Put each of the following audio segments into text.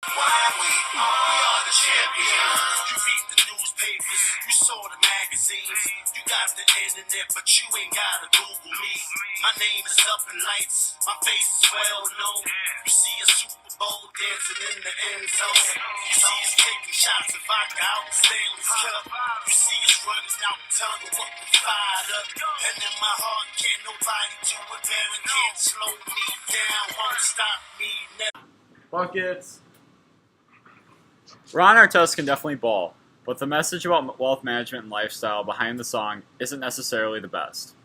We are the champions. You read the newspapers, you saw the magazines. You got the internet, but you ain't gotta Google me. My name is up in lights, my face is well known. You see a Super Bowl dancing in the end zone. You see us taking shots of vodka out in Stanley's Cup. You see us running out the tunnel up and fired up. And in my heart, can't nobody do it better. Can't slow me down, won't stop me never. Buckets. Ron Artest can definitely ball, but the message about wealth management and lifestyle behind the song isn't necessarily the best.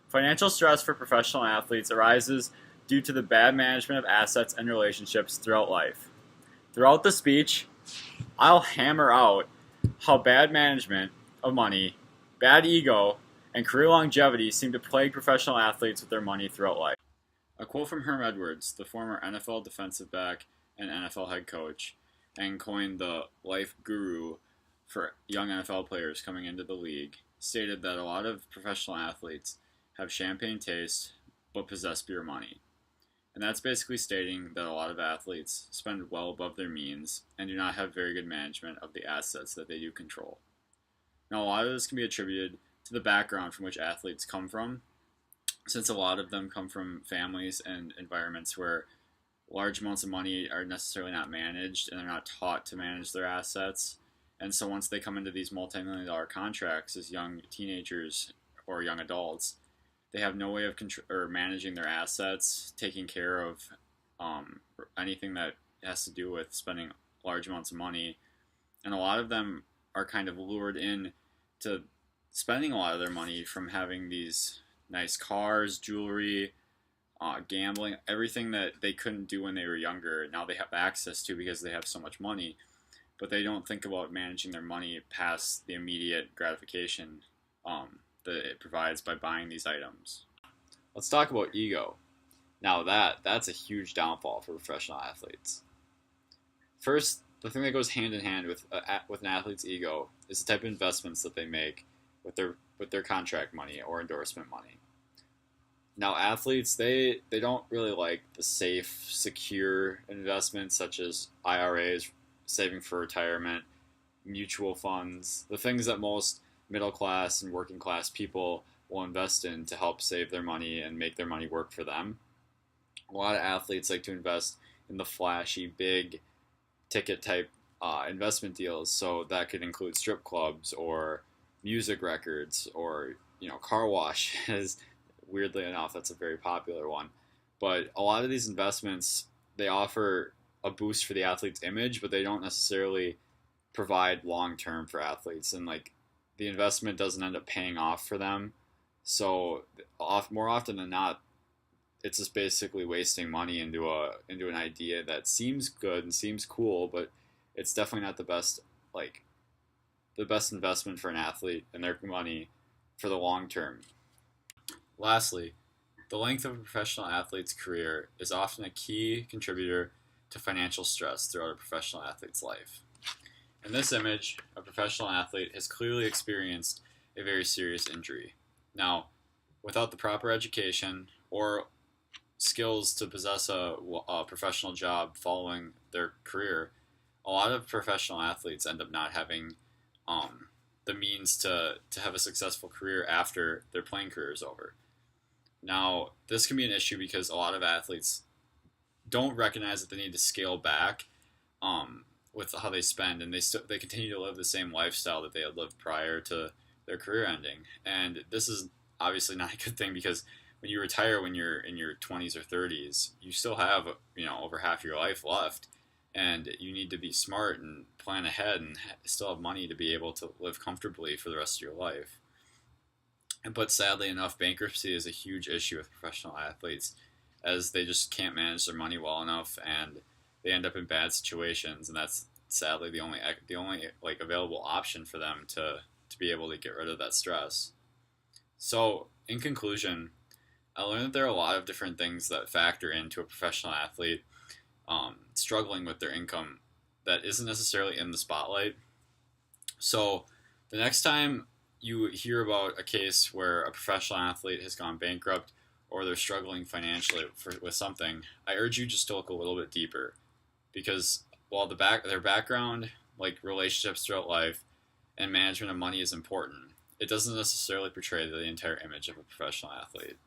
Financial stress for professional athletes arises due to the bad management of assets and relationships throughout life. Throughout the speech, I'll hammer out how bad management of money, bad ego, and career longevity seem to plague professional athletes with their money throughout life. A quote from Herm Edwards, the former NFL defensive back and NFL head coach, and coined the life guru for young NFL players coming into the league, stated that a lot of professional athletes have champagne taste but possess beer money. And that's basically stating that a lot of athletes spend well above their means and do not have very good management of the assets that they do control. Now, a lot of this can be attributed to the background from which athletes come from, since a lot of them come from families and environments where large amounts of money are necessarily not managed and they're not taught to manage their assets. And so once they come into these multi-million-dollar contracts as young teenagers or young adults, they have no way of managing their assets, taking care of anything that has to do with spending large amounts of money. And a lot of them are kind of lured in to spending a lot of their money from having these nice cars, jewelry, gambling, everything that they couldn't do when they were younger. Now they have access to because they have so much money, but they don't think about managing their money past the immediate gratification that it provides by buying these items. Let's talk about ego. Now that's a huge downfall for professional athletes. First, the thing that goes hand in hand with an athlete's ego is the type of investments that they make with their contract money or endorsement money. Now, athletes, they don't really like the safe, secure investments such as IRAs, saving for retirement, mutual funds, the things that most middle class and working class people will invest in to help save their money and make their money work for them. A lot of athletes like to invest in the flashy, big ticket type investment deals, so that could include strip clubs or music records or car washes. Weirdly enough, that's a very popular one. But a lot of these investments, they offer a boost for the athlete's image, but they don't necessarily provide long-term for athletes. And the investment doesn't end up paying off for them. So more often than not, it's just basically wasting money into an idea that seems good and seems cool, but it's definitely not the best investment for an athlete and their money for the long term. Lastly, the length of a professional athlete's career is often a key contributor to financial stress throughout a professional athlete's life. In this image, a professional athlete has clearly experienced a very serious injury. Now, without the proper education or skills to possess a professional job following their career, a lot of professional athletes end up not having the means to have a successful career after their playing career is over. Now, this can be an issue because a lot of athletes don't recognize that they need to scale back with how they spend, and they continue to live the same lifestyle that they had lived prior to their career ending. And this is obviously not a good thing, because when you retire when you're in your 20s or 30s, you still have over half your life left, and you need to be smart and plan ahead and still have money to be able to live comfortably for the rest of your life. But sadly enough, bankruptcy is a huge issue with professional athletes, as they just can't manage their money well enough, and they end up in bad situations, and that's sadly the only available option for them to be able to get rid of that stress. So, in conclusion, I learned that there are a lot of different things that factor into a professional athlete struggling with their income that isn't necessarily in the spotlight. So, the next time you hear about a case where a professional athlete has gone bankrupt or they're struggling financially with something, I urge you just to look a little bit deeper, because while their background, like relationships throughout life, and management of money is important, it doesn't necessarily portray the entire image of a professional athlete.